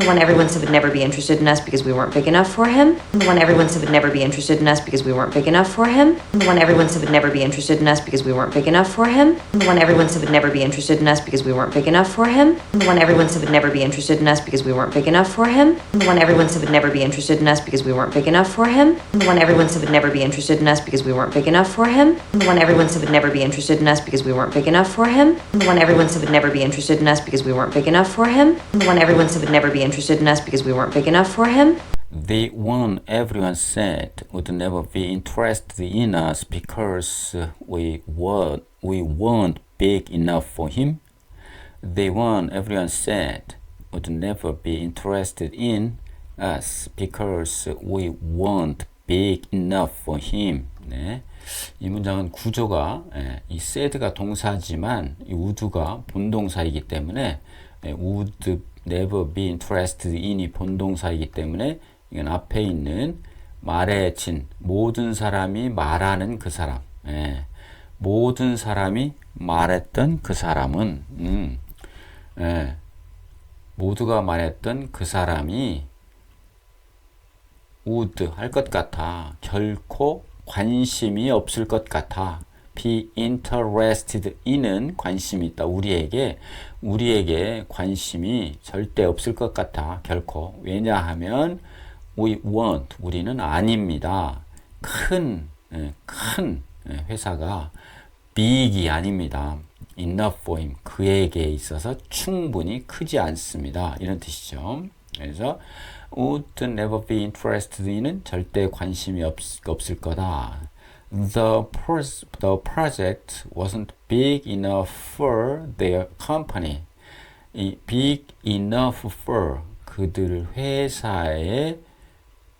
when everyone said would never be interested in us because we weren't big enough for him, when everyone said would never be interested in us because we weren't big enough for him, when everyone said would never be interested in us because we weren't big enough for him, when everyone said would never be interested in us because we weren't big enough for him, when everyone said would never be interested in us because we weren't big enough for him, when everyone said would never be interested in us because we weren't big enough for him, when everyone said would never be interested in us because we weren't big enough for him, when everyone said would never be interested in us because we weren't big enough for him, when everyone said would never be interested in us because we weren't big enough for him, when everyone said would never be interested in us because we weren't big enough for him. The one everyone said would never be interested in us because we weren't big enough for him. The one everyone said would never be interested in us because we weren't big enough for him. 네. 이 문장은 구조가 이 said가 동사지만 이 would가 본동사이기 때문에 would never be interested in이 본동사이기 때문에 이건 앞에 있는 말의 진 모든 사람이 말하는 그 사람 모든 사람이 말했던 그 사람은 모두가 말했던 그 사람이 would 할 것 같아 결코 관심이 없을 것 같아 be interested in은 관심이 있다 우리에게 관심이 절대 없을 것 같아 결코 왜냐하면 we won't 우리는 아닙니다 큰 회사가 big이 아닙니다 enough for him 그에게 있어서 충분히 크지 않습니다 이런 뜻이죠 그래서 would never be interested in은 절대 관심이 없을 거다 The project wasn't big enough for their company. 이 big enough for 그들 회사에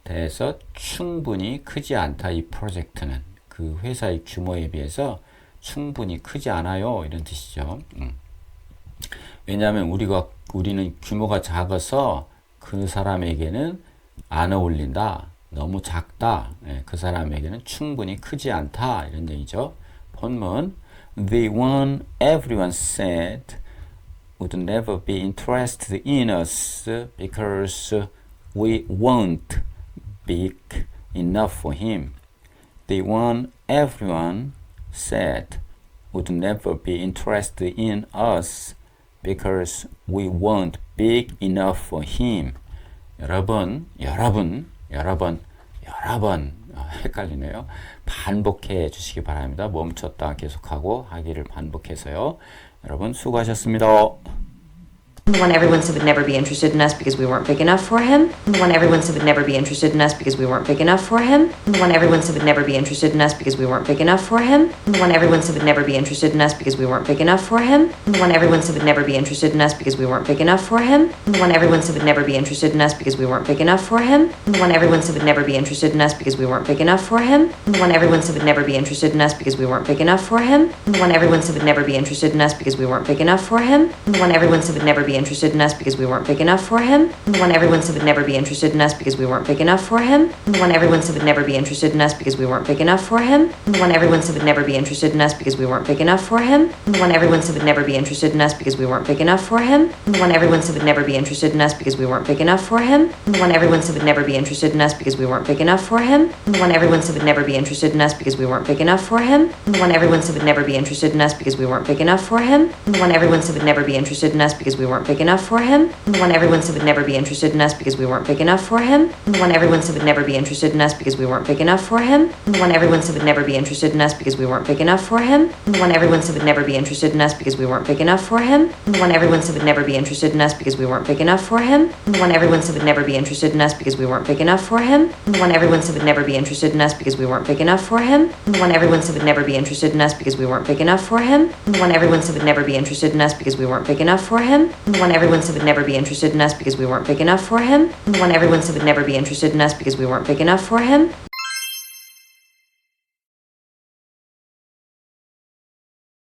대해서 충분히 크지 않다. 이 프로젝트는 그 회사의 규모에 비해서 충분히 크지 않아요. 이런 뜻이죠. 왜냐하면 우리는 규모가 작아서 그 사람에게는 안 어울린다. 너무 작다. 그 사람에게는 충분히 크지 않다. 이런 얘기죠. 본문 The one everyone said would never be interested in us because we weren't big enough for him. The one everyone said would never be interested in us because we weren't big enough for him. 여러 번 헷갈리네요. 반복해 주시기 바랍니다. 멈췄다 계속하고 하기를 반복해서요. 여러분 수고하셨습니다. When everyone said would never be interested in us because we weren't big enough for him. When everyone said would never be interested in us because we weren't big enough for him. When everyone said would never be interested in us because we weren't big enough for him. When everyone said would never be interested in us because we weren't big enough for him. When everyone said would never be interested in us because we weren't big enough for him. When everyone said would never be interested in us because we weren't big enough for him. When everyone said would never be interested in us because we weren't big enough for him. When everyone said would never be interested in us because we weren't big enough for him. When everyone said would never be interested in us because we weren't big enough for him. When everyone said would never be interested in us because we weren't big enough for him. When everyone said would never be interested in us because we weren't big enough for him. When everyone said would never be interested in us because we weren't big enough for him. When everyone said would never be interested in us because we weren't big enough for him. When everyone said would never be interested in us because we weren't big enough for him. When everyone said would never be interested in us because we weren't big enough for him. When everyone said would never be interested in us because we weren't big enough for him. When everyone said would never be interested in us because we weren't big enough for him. When everyone said would never be interested in us because we weren't big enough for him. When everyone said would never be interested in us because we weren't big enough for him. When everyone said would never be interested in us because we weren't big enough for him. When everyone said would never be interested in us because we weren't big enough for him. When everyone said would never be interested in us because we weren't big enough for him. When everyone said would never be interested in us because we weren't big enough for him. When everyone said would never be interested in us because we weren't big enough for him. When everyone said would never be interested in us because we weren't big enough for him. When everyone said would never be interested in us because we weren't big enough for him. When everyone said would never be interested in us because we weren't big enough for him. When everyone said would never be interested in us because we weren't big enough for him. When everyone said would never be interested in us because we weren't big enough for him. When everyone said would never be interested in us because we weren't big enough for him.